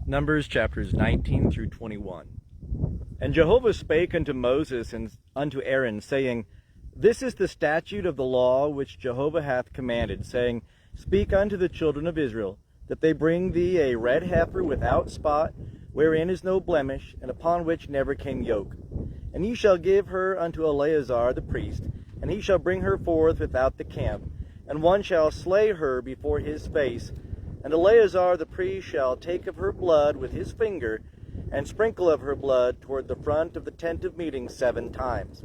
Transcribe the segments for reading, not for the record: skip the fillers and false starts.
Numbers chapters 19 through 21. And Jehovah spake unto Moses and unto Aaron, saying, This is the statute of the law which Jehovah hath commanded, saying, Speak unto the children of Israel, that they bring thee a red heifer without spot, wherein is no blemish, and upon which never came yoke. And ye shall give her unto Eleazar the priest, and he shall bring her forth without the camp, and one shall slay her before his face. And Eleazar the priest shall take of her blood with his finger, and sprinkle of her blood toward the front of the tent of meeting 7 times.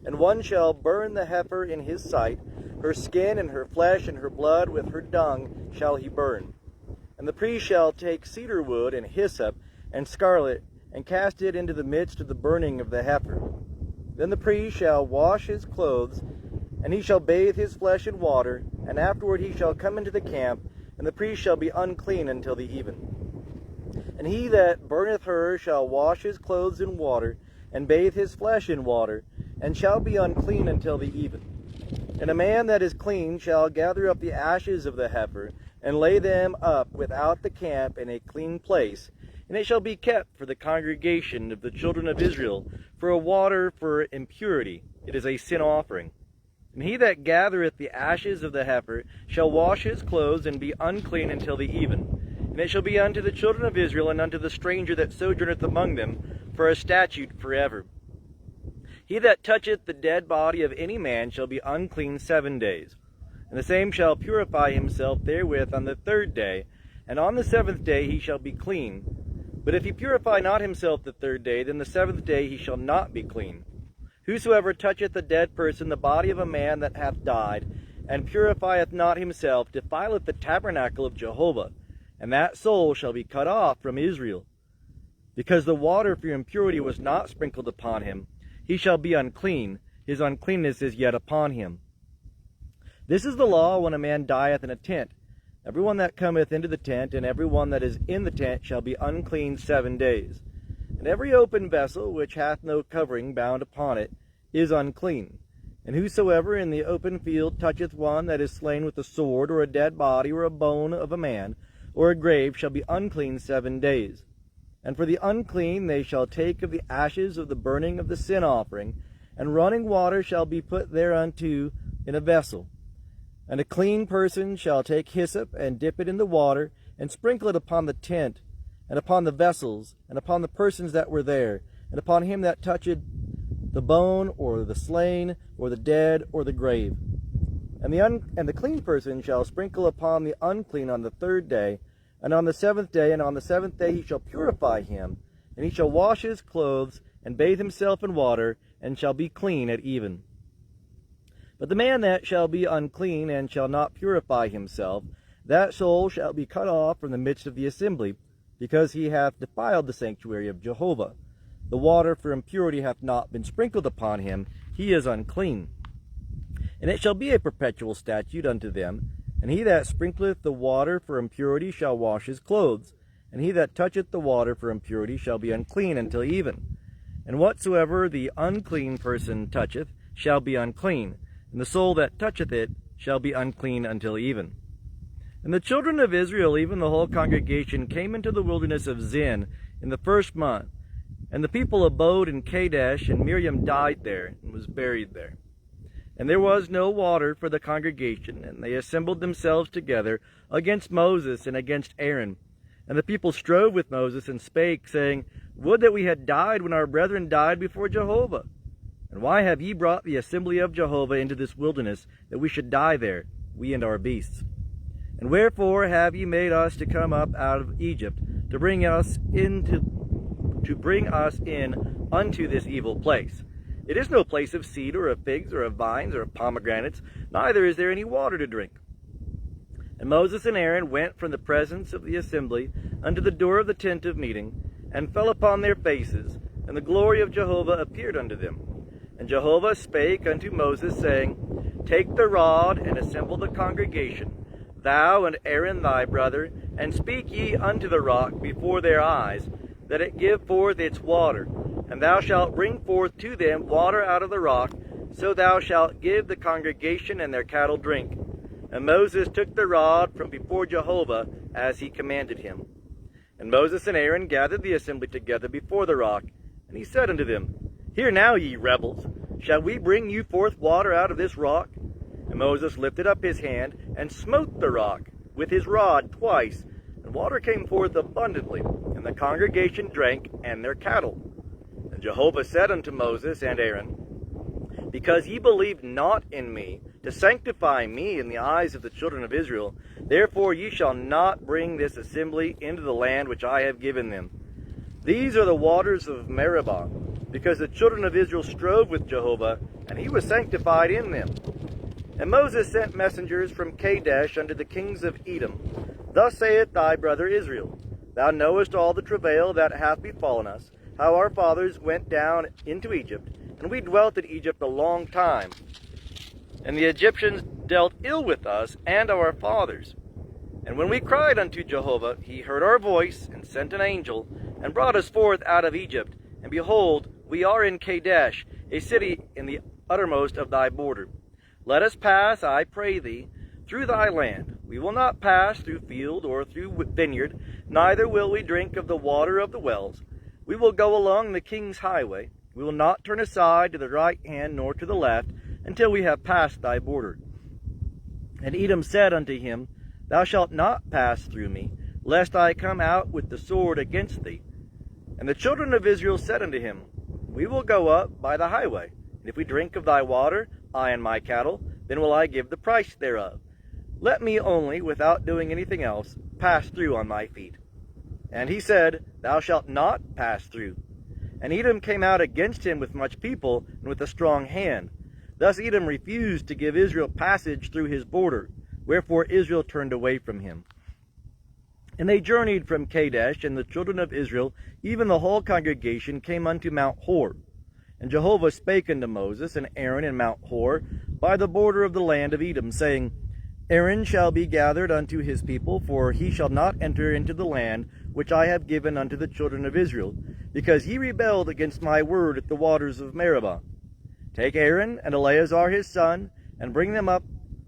And one shall burn the heifer in his sight, her skin and her flesh and her blood with her dung shall he burn. And the priest shall take cedar wood and hyssop and scarlet, and cast it into the midst of the burning of the heifer. Then the priest shall wash his clothes, and he shall bathe his flesh in water, and afterward he shall come into the camp, and the priest shall be unclean until the even. And he that burneth her shall wash his clothes in water, and bathe his flesh in water, and shall be unclean until the even. And a man that is clean shall gather up the ashes of the heifer, and lay them up without the camp in a clean place, and it shall be kept for the congregation of the children of Israel, for a water for impurity. It is a sin offering. And he that gathereth the ashes of the heifer shall wash his clothes, and be unclean until the even. And it shall be unto the children of Israel, and unto the stranger that sojourneth among them, for a statute forever. He that toucheth the dead body of any man shall be unclean 7 days. And the same shall purify himself therewith on the 3rd day, and on the 7th day he shall be clean. But if he purify not himself the 3rd day, then the 7th day he shall not be clean. Whosoever toucheth a dead person, the body of a man that hath died, and purifieth not himself, defileth the tabernacle of Jehovah, and that soul shall be cut off from Israel. Because the water for impurity was not sprinkled upon him, he shall be unclean, his uncleanness is yet upon him. This is the law when a man dieth in a tent. Every one that cometh into the tent, and every one that is in the tent, shall be unclean 7 days. And every open vessel which hath no covering bound upon it is unclean. And whosoever in the open field toucheth one that is slain with a sword, or a dead body, or a bone of a man, or a grave, shall be unclean 7 days. And for the unclean they shall take of the ashes of the burning of the sin offering, and running water shall be put thereunto in a vessel. And a clean person shall take hyssop, and dip it in the water, and sprinkle it upon the tent, and upon the vessels, and upon the persons that were there, and upon him that toucheth the bone, or the slain, or the dead, or the grave. And the clean person shall sprinkle upon the unclean on the 3rd day, and on the 7th day, and on the 7th day he shall purify him, and he shall wash his clothes, and bathe himself in water, and shall be clean at even. But the man that shall be unclean, and shall not purify himself, that soul shall be cut off from the midst of the assembly, because he hath defiled the sanctuary of Jehovah. The water for impurity hath not been sprinkled upon him, he is unclean. And it shall be a perpetual statute unto them, and he that sprinkleth the water for impurity shall wash his clothes, and he that toucheth the water for impurity shall be unclean until even. And whatsoever the unclean person toucheth shall be unclean, and the soul that toucheth it shall be unclean until even. And the children of Israel, even the whole congregation, came into the wilderness of Zin in the 1st month. And the people abode in Kadesh, and Miriam died there, and was buried there. And there was no water for the congregation, and they assembled themselves together against Moses and against Aaron. And the people strove with Moses, and spake, saying, Would that we had died when our brethren died before Jehovah! And why have ye brought the assembly of Jehovah into this wilderness, that we should die there, we and our beasts? And wherefore have ye made us to come up out of Egypt, to bring us in unto this evil place? It is no place of seed, or of figs, or of vines, or of pomegranates, neither is there any water to drink. And Moses and Aaron went from the presence of the assembly unto the door of the tent of meeting, and fell upon their faces, and the glory of Jehovah appeared unto them. And Jehovah spake unto Moses, saying, Take the rod, and assemble the congregation, thou and Aaron thy brother, and speak ye unto the rock before their eyes, that it give forth its water. And thou shalt bring forth to them water out of the rock, so thou shalt give the congregation and their cattle drink. And Moses took the rod from before Jehovah, as he commanded him. And Moses and Aaron gathered the assembly together before the rock, and he said unto them, Hear now, ye rebels, shall we bring you forth water out of this rock? And Moses lifted up his hand, and smote the rock with his rod twice, and water came forth abundantly, and the congregation drank, and their cattle. And Jehovah said unto Moses and Aaron, Because ye believed not in me, to sanctify me in the eyes of the children of Israel, therefore ye shall not bring this assembly into the land which I have given them. These are the waters of Meribah, because the children of Israel strove with Jehovah, and he was sanctified in them. And Moses sent messengers from Kadesh unto the kings of Edom. Thus saith thy brother Israel, Thou knowest all the travail that hath befallen us, how our fathers went down into Egypt, and we dwelt in Egypt a long time. And the Egyptians dealt ill with us and our fathers. And when we cried unto Jehovah, he heard our voice, and sent an angel, and brought us forth out of Egypt. And behold, we are in Kadesh, a city in the uttermost of thy border. Let us pass, I pray thee, through thy land. We will not pass through field or through vineyard, neither will we drink of the water of the wells. We will go along the king's highway. We will not turn aside to the right hand nor to the left, until we have passed thy border. And Edom said unto him, Thou shalt not pass through me, lest I come out with the sword against thee. And the children of Israel said unto him, We will go up by the highway, and if we drink of thy water, I and my cattle, then will I give the price thereof. Let me only, without doing anything else, pass through on my feet. And he said, Thou shalt not pass through. And Edom came out against him with much people, and with a strong hand. Thus Edom refused to give Israel passage through his border, wherefore Israel turned away from him. And they journeyed from Kadesh, and the children of Israel, even the whole congregation, came unto Mount Hor. And Jehovah spake unto Moses and Aaron in Mount Hor, by the border of the land of Edom, saying, Aaron shall be gathered unto his people, for he shall not enter into the land which I have given unto the children of Israel, because ye rebelled against my word at the waters of Meribah. Take Aaron and Eleazar his son, and bring them up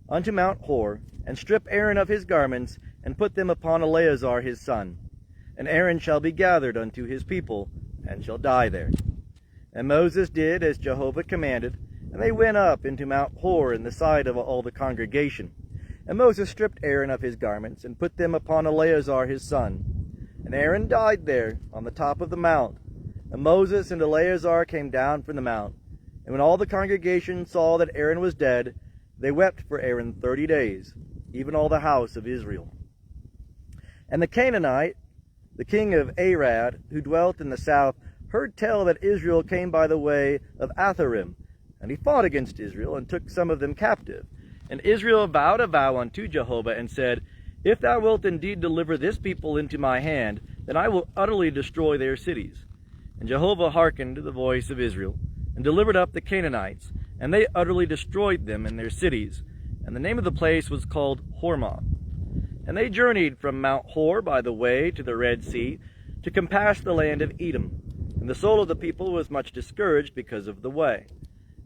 unto Mount Hor, and strip Aaron of his garments, and put them upon Eleazar his son. And Aaron shall be gathered unto his people, and shall die there. And Moses did as Jehovah commanded, and they went up into Mount Hor in the sight of all the congregation. And Moses stripped Aaron of his garments, and put them upon Eleazar his son. And Aaron died there on the top of the mount. And Moses and Eleazar came down from the mount. And when all the congregation saw that Aaron was dead, they wept for Aaron 30 days, even all the house of Israel. And the Canaanite, the king of Arad, who dwelt in the south, heard tell that Israel came by the way of Atharim. And he fought against Israel, and took some of them captive. And Israel vowed a vow unto Jehovah, and said, If thou wilt indeed deliver this people into my hand, then I will utterly destroy their cities. And Jehovah hearkened to the voice of Israel, and delivered up the Canaanites, and they utterly destroyed them in their cities. And the name of the place was called Hormah. And they journeyed from Mount Hor by the way to the Red Sea, to compass the land of Edom. And the soul of the people was much discouraged because of the way.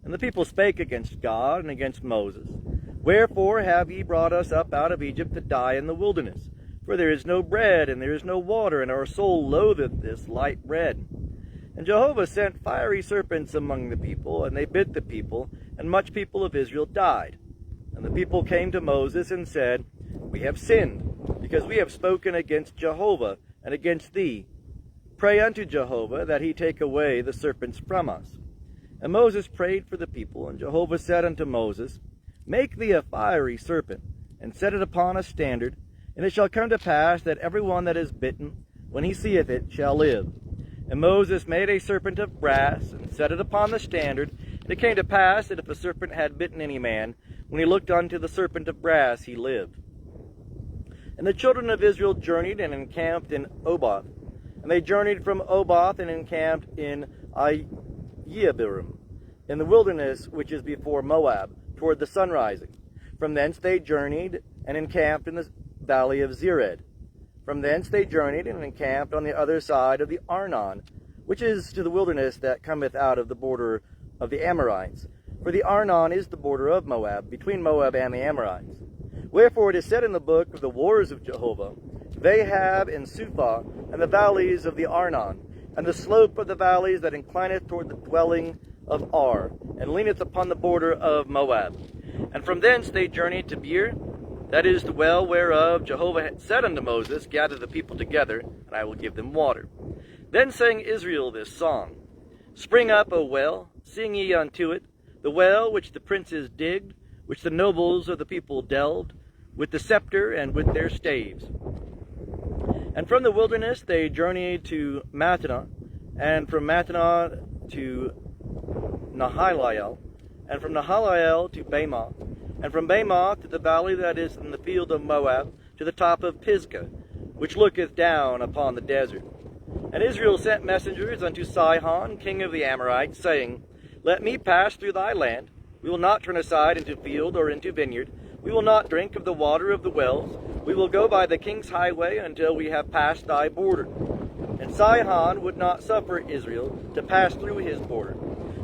And the people spake against God and against Moses. Wherefore have ye brought us up out of Egypt to die in the wilderness? For there is no bread, and there is no water, and our soul loatheth this light bread. And Jehovah sent fiery serpents among the people, and they bit the people, and much people of Israel died. And the people came to Moses and said, We have sinned, because we have spoken against Jehovah and against thee. Pray unto Jehovah that he take away the serpents from us. And Moses prayed for the people, and Jehovah said unto Moses, Make thee a fiery serpent, and set it upon a standard, and it shall come to pass that every one that is bitten, when he seeth it, shall live. And Moses made a serpent of brass, and set it upon the standard. And it came to pass that if a serpent had bitten any man, when he looked unto the serpent of brass, he lived. And the children of Israel journeyed and encamped in Oboth. And they journeyed from Oboth and encamped in Iyeabirim, in the wilderness which is before Moab, toward the sunrising. From thence they journeyed and encamped in the valley of Zered. From thence they journeyed and encamped on the other side of the Arnon, which is to the wilderness that cometh out of the border of the Amorites. For the Arnon is the border of Moab, between Moab and the Amorites. Wherefore it is said in the book of the wars of Jehovah, they have in Suphah, and the valleys of the Arnon, and the slope of the valleys that inclineth toward the dwelling of Ar, and leaneth upon the border of Moab. And from thence they journeyed to Beer, that is the well whereof Jehovah had said unto Moses, Gather the people together, and I will give them water. Then sang Israel this song, Spring up, O well, sing ye unto it, the well which the princes digged, which the nobles of the people delved, with the scepter and with their staves. And from the wilderness they journeyed to Mattanah, and from Mattanah to Nahaliel, and from Nahaliel to Bamah, and from Bamah to the valley that is in the field of Moab, to the top of Pisgah, which looketh down upon the desert. And Israel sent messengers unto Sihon, king of the Amorites, saying, Let me pass through thy land. We will not turn aside into field or into vineyard. We will not drink of the water of the wells. We will go by the king's highway until we have passed thy border. And Sihon would not suffer Israel to pass through his border.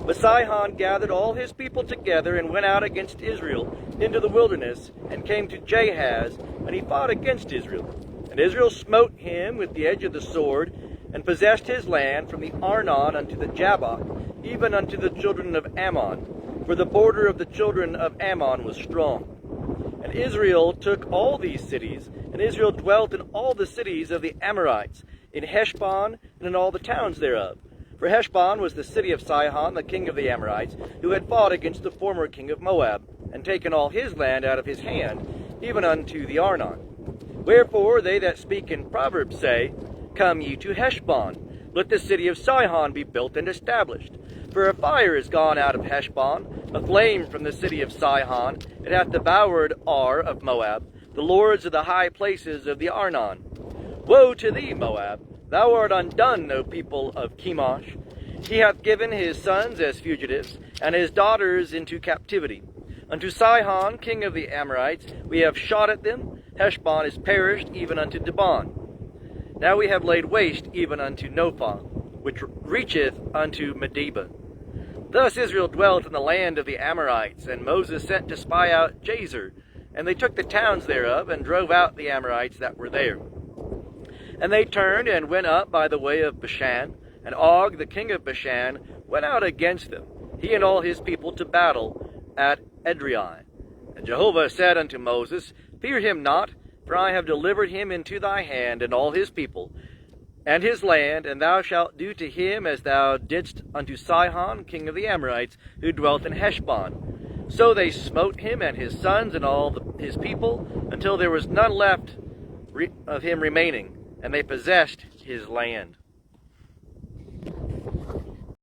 But Sihon gathered all his people together and went out against Israel into the wilderness, and came to Jahaz, and he fought against Israel. And Israel smote him with the edge of the sword, and possessed his land from the Arnon unto the Jabbok, even unto the children of Ammon, for the border of the children of Ammon was strong. And Israel took all these cities, and Israel dwelt in all the cities of the Amorites, in Heshbon, and in all the towns thereof. For Heshbon was the city of Sihon, the king of the Amorites, who had fought against the former king of Moab, and taken all his land out of his hand, even unto the Arnon. Wherefore they that speak in Proverbs say, Come ye to Heshbon, let the city of Sihon be built and established. For a fire is gone out of Heshbon, a flame from the city of Sihon. It hath devoured Ar of Moab, the lords of the high places of the Arnon. Woe to thee, Moab! Thou art undone, O people of Chemosh. He hath given his sons as fugitives, and his daughters into captivity. Unto Sihon, king of the Amorites, we have shot at them. Heshbon is perished, even unto Dibon. Now we have laid waste even unto Nophah, which reacheth unto Medeba. Thus Israel dwelt in the land of the Amorites, and Moses sent to spy out Jazer, and they took the towns thereof, and drove out the Amorites that were there. And they turned and went up by the way of Bashan, and Og, the king of Bashan, went out against them, he and all his people, to battle at Edrei. And Jehovah said unto Moses, Fear him not, for I have delivered him into thy hand, and all his people, and his land, and thou shalt do to him as thou didst unto Sihon, king of the Amorites, who dwelt in Heshbon. So they smote him and his sons and all his people, until there was none left of him remaining, and they possessed his land.